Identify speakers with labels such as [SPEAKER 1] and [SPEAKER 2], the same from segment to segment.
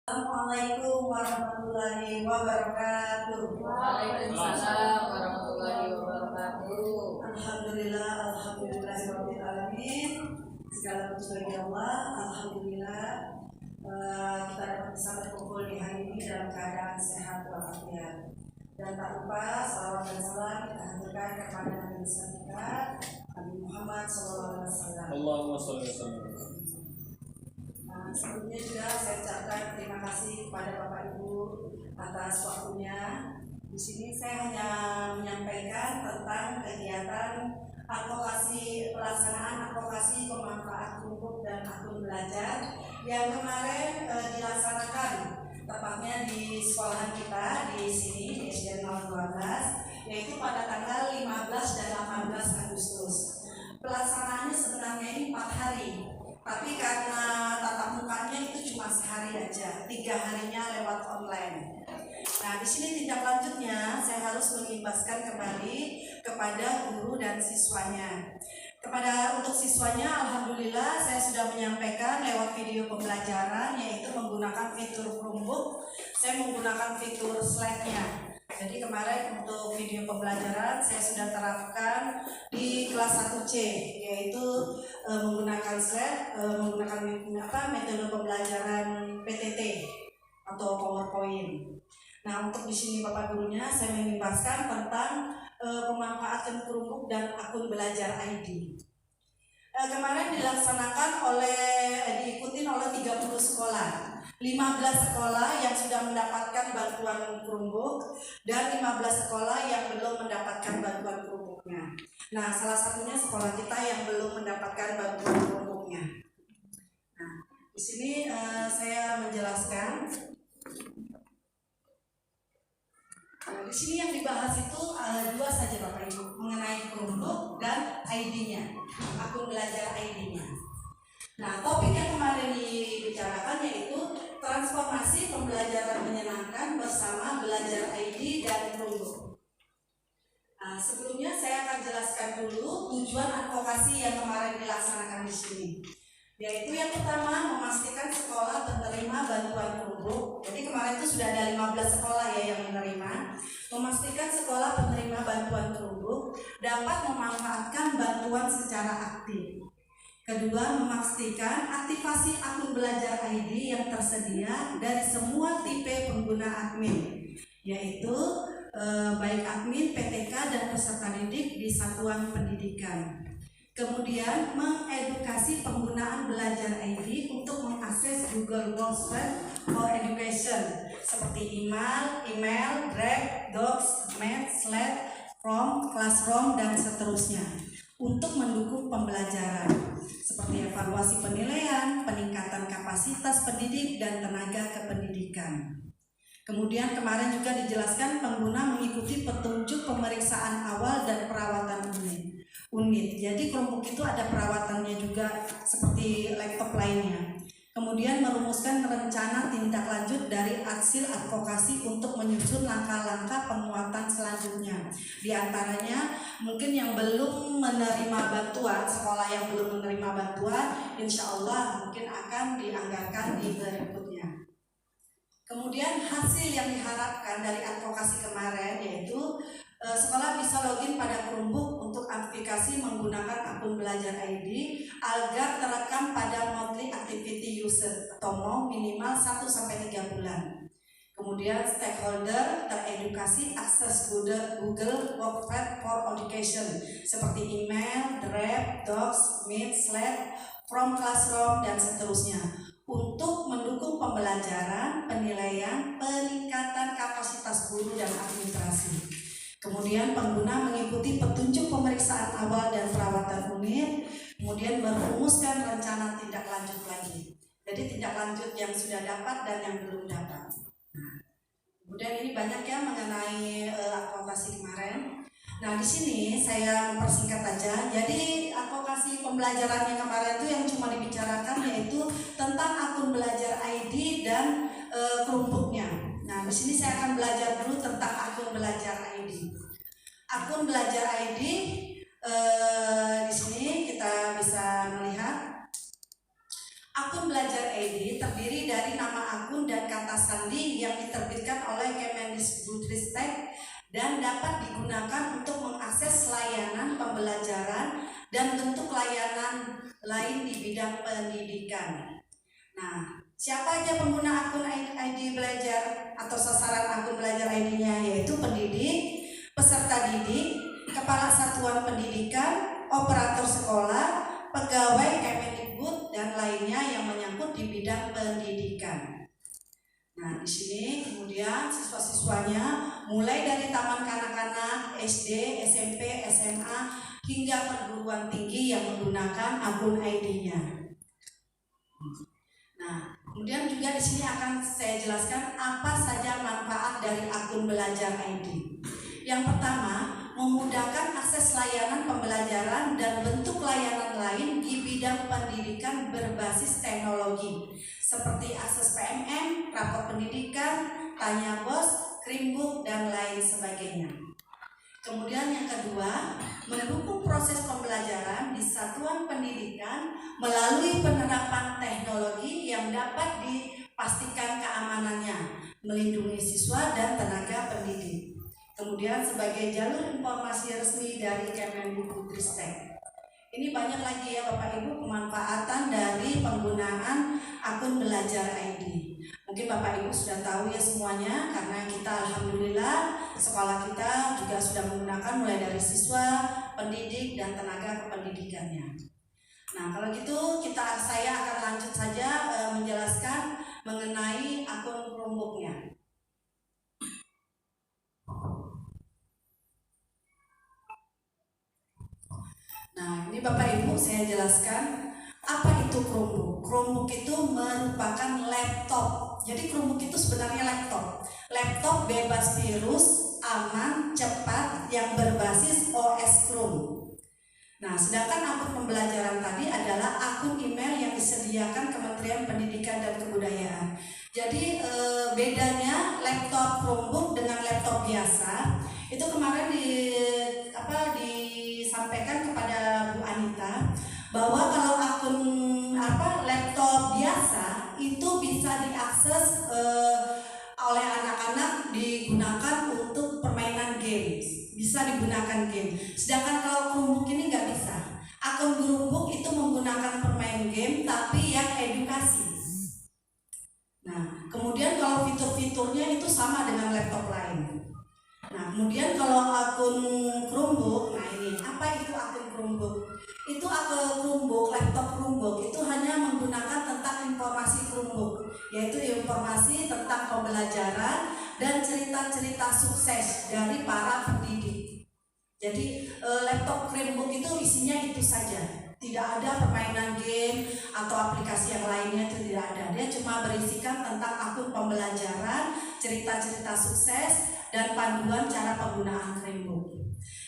[SPEAKER 1] Assalamualaikum warahmatullahi wabarakatuh.
[SPEAKER 2] Waalaikumsalam warahmatullahi wabarakatuh.
[SPEAKER 1] Alhamdulillahirabbil alamin. Segala puji bagi Allah. Alhamdulillah kita dapat bisa berkumpul di hari ini dalam keadaan sehat walafiat. Dan tak lupa salawat dan salam kita haturkan kepada Nabi besar kita Nabi Muhammad SAW.
[SPEAKER 3] Allahumma sholli wa sallim.
[SPEAKER 1] Sebelumnya juga saya ucapkan terima kasih kepada Bapak Ibu atas waktunya. Di sini saya hanya menyampaikan tentang kegiatan pelaksanaan advokasi pemanfaat kelompok dan akun belajar yang kemarin dilaksanakan tepatnya di sekolahan kita di sini di SD 012, yaitu pada tanggal 15 dan 18 Agustus. Pelaksanaannya sebenarnya ini 4 hari. Tapi karena tatap mukanya itu cuma sehari aja, 3 harinya lewat online. Nah, di sini tindak lanjutnya saya harus mengimbaskan kembali kepada guru dan siswanya. Untuk siswanya, alhamdulillah saya sudah menyampaikan lewat video pembelajaran, yaitu menggunakan fitur Chromebook. Saya menggunakan fitur slide-nya. Jadi kemarin untuk video pembelajaran saya sudah terapkan di kelas 1C, yaitu menggunakan slide, menggunakan metode pembelajaran PTT atau PowerPoint. Nah, untuk di sini Bapak gurunya saya mengimbaskan tentang pemanfaatan Chromebook dan akun belajar ID. Kemarin diikuti oleh 30 sekolah. 15 sekolah yang sudah mendapatkan bantuan Chromebook dan 15 sekolah yang belum mendapatkan bantuan Chromebooknya. Nah, salah satunya sekolah kita yang belum mendapatkan bantuan Chromebooknya. Nah, di sini saya menjelaskan. Di sini yang dibahas itu 2 saja Bapak Ibu, mengenai Chromebook dan ID-nya, akun belajar ID-nya. Nah, topik yang kemarin dibicarakan yaitu transformasi pembelajaran menyenangkan bersama belajar ID dan Chromebook. Nah, sebelumnya saya akan jelaskan dulu tujuan advokasi yang kemarin dilaksanakan di sini. Yaitu yang pertama, memastikan sekolah penerima bantuan Chromebook. Jadi kemarin itu sudah ada 15 sekolah ya yang menerima. Memastikan sekolah penerima bantuan Chromebook dapat memanfaatkan bantuan secara aktif. Kedua, memastikan aktivasi akun belajar ID yang tersedia dari semua tipe pengguna admin, yaitu baik admin, PTK, dan peserta didik di satuan pendidikan. Kemudian, mengedukasi penggunaan belajar ID untuk mengakses Google Workspace for Education seperti email, Drive, Docs, Math, Slack, From, Classroom, dan seterusnya untuk mendukung pembelajaran seperti evaluasi penilaian, peningkatan kapasitas pendidik, dan tenaga kependidikan. Kemudian kemarin juga dijelaskan pengguna mengikuti petunjuk pemeriksaan awal dan perawatan unit. Jadi Chromebook itu ada perawatannya juga seperti laptop lainnya. Kemudian merumuskan rencana tindak lanjut dari hasil advokasi untuk menyusun langkah-langkah penguatan selanjutnya. Di antaranya mungkin yang belum menerima bantuan, sekolah yang belum menerima bantuan, insya Allah mungkin akan dianggarkan di berikutnya. Kemudian hasil yang diharapkan dari advokasi kemarin yaitu sekolah bisa login pada Chromebook untuk aplikasi menggunakan akun belajar ID agar terekam pada monthly activity user atau MOU minimal 1-3 bulan. Kemudian stakeholder teredukasi akses Google Workspace for Education seperti email, Drive, Docs, Meet, Slack, From, Classroom, dan seterusnya untuk mendukung pembelajaran, penilaian, peningkatan kapasitas guru dan administrasi. Kemudian pengguna mengikuti petunjuk pemeriksaan awal dan perawatan unit, kemudian merumuskan rencana tindak lanjut lagi. Jadi tindak lanjut yang sudah dapat dan yang belum dapat. Nah, kemudian ini banyak ya mengenai advokasi kemarin. Nah, di sini saya mempersingkat aja. Jadi advokasi pembelajarannya kemarin itu yang cuma dibicarakan yaitu tentang akun belajar ID dan Chromebooknya. Nah, di sini saya akan belajar dulu tentang akun belajar ID. Akun belajar ID di sini kita bisa melihat akun belajar ID terdiri dari nama akun dan kata dan dapat digunakan untuk mengakses layanan pembelajaran dan bentuk layanan lain di bidang pendidikan. Nah, siapa aja pengguna akun ID belajar atau sasaran akun belajar ID-nya, yaitu pendidik, peserta didik, kepala satuan pendidikan, operator sekolah, pegawai Kemendikbud dan lainnya yang menyangkut di bidang pendidikan. Nah, di sini kemudian siswa-siswanya mulai dari taman kanak-kanak, SD, SMP, SMA hingga perguruan tinggi yang menggunakan akun ID-nya. Nah, kemudian juga di sini akan saya jelaskan apa saja manfaat dari akun belajar ID. Yang pertama, memudahkan akses layanan pembelajaran dan bentuk layanan lain di bidang pendidikan berbasis teknologi seperti akses PMM, rapor pendidikan, tanya bos, Chromebook dan lain sebagainya. Kemudian yang kedua, mendukung proses pembelajaran di satuan pendidikan melalui penerapan teknologi yang dapat dipastikan keamanannya, melindungi siswa dan tenaga pendidik. Kemudian sebagai jalur informasi resmi dari Kemendikbudristek. Ini banyak lagi ya Bapak Ibu pemanfaatan dari penggunaan akun belajar ID. Mungkin Bapak Ibu sudah tahu ya semuanya, karena kita alhamdulillah sekolah kita juga sudah menggunakan mulai dari siswa, pendidik dan tenaga kependidikannya. Nah, kalau gitu saya akan lanjut saja menjelaskan mengenai akun Chromebook-nya. Nah, ini Bapak Ibu saya jelaskan apa itu Chromebook. Chromebook itu merupakan laptop. Jadi Chromebook itu sebenarnya laptop. Laptop bebas virus, aman, cepat, yang berbasis OS Chrome. Nah, sedangkan akun pembelajaran tadi adalah akun email yang disediakan Kementerian Pendidikan dan Kebudayaan. Jadi bedanya laptop Chromebook dengan laptop biasa itu kemarin disampaikan kepada Bu Anita bahwa kalau akun laptop biasa itu bisa diakses oleh anak-anak, digunakan untuk permainan games, bisa digunakan game. Sedangkan kalau Chromebook ini nggak bisa. Akun Chromebook itu menggunakan permain game tapi yang edukasi. Nah, kemudian kalau fitur-fiturnya itu sama dengan laptop lain. Nah, kemudian kalau akun Chromebook, nah ini apa itu akun Chromebook? Itu akun Chromebook, laptop Chromebook itu hanya menggunakan tentang informasi Chromebook, yaitu informasi tentang pembelajaran dan cerita-cerita sukses dari para pendidik. Jadi laptop Chromebook itu isinya itu saja. Tidak ada permainan game atau aplikasi yang lainnya, itu tidak ada. Dia cuma berisikan tentang akun pembelajaran, cerita-cerita sukses, dan panduan cara penggunaan Chromebook.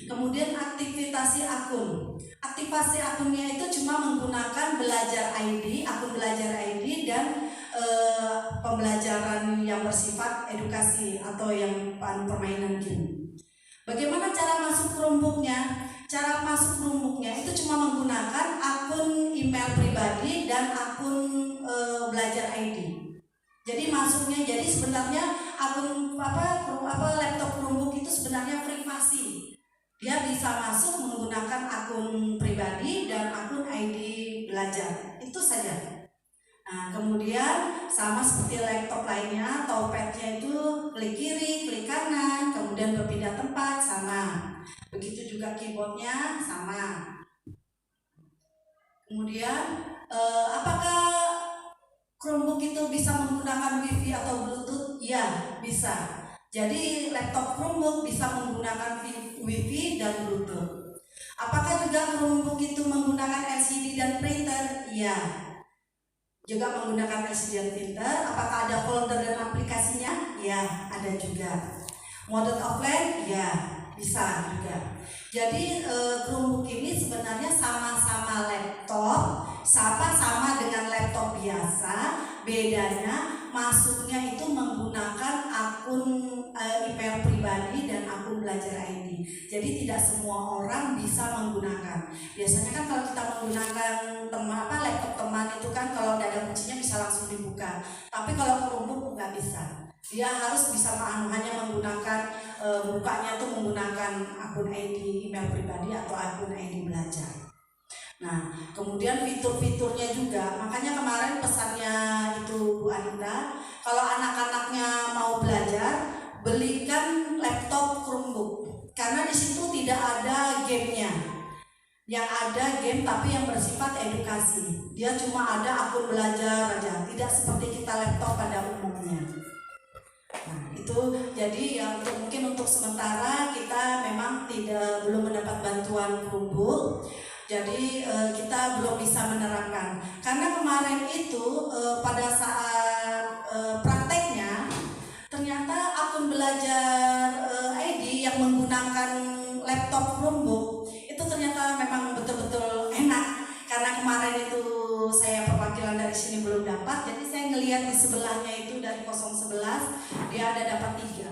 [SPEAKER 1] Kemudian aktivasi akun. Aktivasi akunnya itu cuma menggunakan belajar ID, akun belajar ID dan pembelajaran yang bersifat edukasi atau yang permainan game. Bagaimana cara masuk Chromebook-nya? Cara masuk Chromebook-nya itu cuma menggunakan akun email pribadi dan akun belajar ID. Jadi masuknya, jadi sebenarnya akun laptop Chromebook itu sebenarnya privasi. Dia bisa masuk menggunakan akun pribadi dan akun ID belajar. Itu saja. Nah, kemudian sama seperti laptop lainnya, touchpad-nya itu klik kiri, klik kanan, kemudian berpindah tempat sama. Begitu juga keyboardnya sama. Kemudian apakah Chromebook itu bisa menggunakan WiFi atau Bluetooth? Ya, bisa. Jadi laptop Chromebook bisa menggunakan WiFi dan Bluetooth. Apakah juga Chromebook itu menggunakan LCD dan printer? Ya, juga menggunakan LCD dan printer. Apakah ada folder dan aplikasinya? Ya, ada juga. Mode offline? Ya, bisa juga. Jadi Chromebook ini sebenarnya sama-sama laptop, sama dengan laptop biasa. Bedanya masuknya itu menggunakan akun email pribadi dan akun belajar ID. Jadi tidak semua orang bisa menggunakan. Biasanya kan kalau kita menggunakan laptop teman itu kan kalau tidak ada kuncinya bisa langsung dibuka. Tapi kalau Chromebook nggak bisa. Dia harus bisa hanya menggunakan bukanya tuh menggunakan akun ID email pribadi atau akun ID belajar. Nah, kemudian fitur-fiturnya juga, makanya kemarin pesannya itu Bu Anita, kalau anak-anaknya mau belajar, belikan laptop Chromebook, karena di situ tidak ada gamenya. Yang ada game tapi yang bersifat edukasi. Dia cuma ada akun belajar aja, tidak seperti kita laptop pada umumnya. Nah, itu jadi ya mungkin untuk sementara kita memang belum mendapat bantuan Chromebook. Jadi kita belum bisa menerapkan. Karena kemarin itu pada saat prakteknya ternyata akun belajar ID yang menggunakan laptop Chromebook itu ternyata memang betul-betul enak. Karena kemarin itu saya perwakilan dari sini belum dapat, jadi saya ngelihat di sebelahnya itu dari 011 dia ada dapat 3.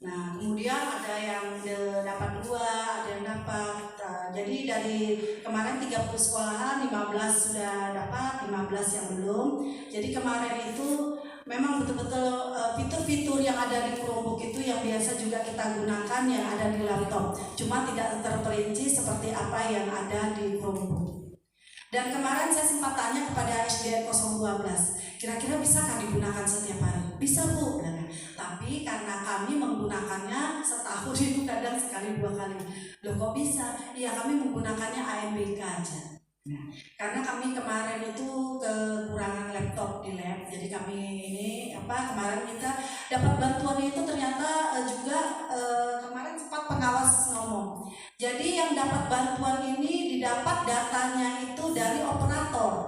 [SPEAKER 1] Nah, kemudian ada yang dapat 2, ada yang dapat. Jadi dari kemarin 30 sekolahan, 15 sudah dapat, 15 yang belum. Jadi kemarin itu memang betul-betul fitur-fitur yang ada di Chromebook itu yang biasa juga kita gunakan yang ada di laptop. Cuma tidak terperinci seperti apa yang ada di Chromebook. Dan kemarin saya sempat tanya kepada SDN 012, kira-kira bisakah digunakan setiap hari? Bisa Bu, tapi karena kami menggunakannya setahun itu kadang sekali 2 kali. Loh kok bisa? Iya, kami menggunakannya AMBK aja. Nah, karena kami kemarin itu kekurangan laptop di lab, jadi kami kemarin kita dapat bantuannya itu ternyata juga kemarin sempat pengawas ngomong. Jadi yang dapat bantuan ini didapat datanya itu dari operator.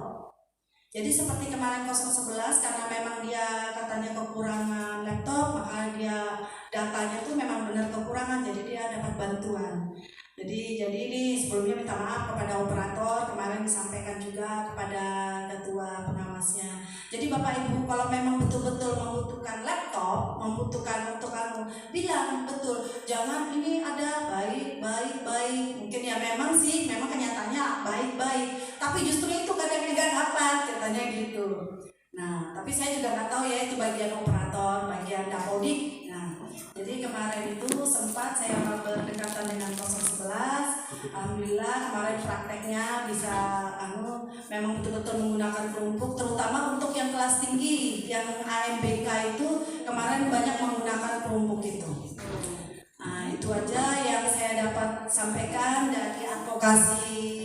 [SPEAKER 1] Jadi seperti kemarin 011 karena memang dia katanya kekurangan laptop, maka dia datanya itu memang benar kekurangan, jadi dia dapat bantuan. Jadi ini sebelumnya minta maaf kepada operator, kemarin disampaikan juga kepada ketua pengawasnya. Jadi Bapak Ibu kalau memang betul-betul membutuhkan laptop, membutuhkan untuk bilang betul, jangan ini ada baik. Mungkin ya memang kenyataannya baik, tapi justru itu kadang nggak dapat, katanya gitu. Nah, tapi saya juga nggak tahu ya itu bagian operator, bagian dapodik. Nah, jadi kemarin itu sempat saya berdekatan dengan 011. Alhamdulillah kemarin prakteknya bisa memang betul-betul menggunakan Chromebook, terutama untuk yang kelas tinggi, yang AMBK itu kemarin banyak menggunakan Chromebook itu. Nah, itu aja yang saya dapat sampaikan dari advokasi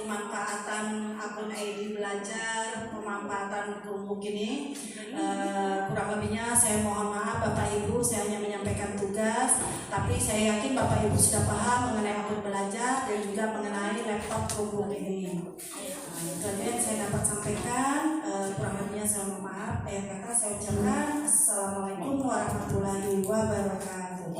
[SPEAKER 1] pemanfaatan akun ID belajar, pemanfaatan Chromebook ini. Kurang lebihnya saya mohon maaf Bapak Ibu, saya hanya menyampaikan tugas, tapi saya yakin Bapak Ibu sudah paham mengenai akun belajar dan juga mengenai laptop Chromebook ini. Itu aja yang saya dapat sampaikan. Kurang lebihnya saya mohon maaf. Saya ucapkan Assalamualaikum warahmatullahi wabarakatuh.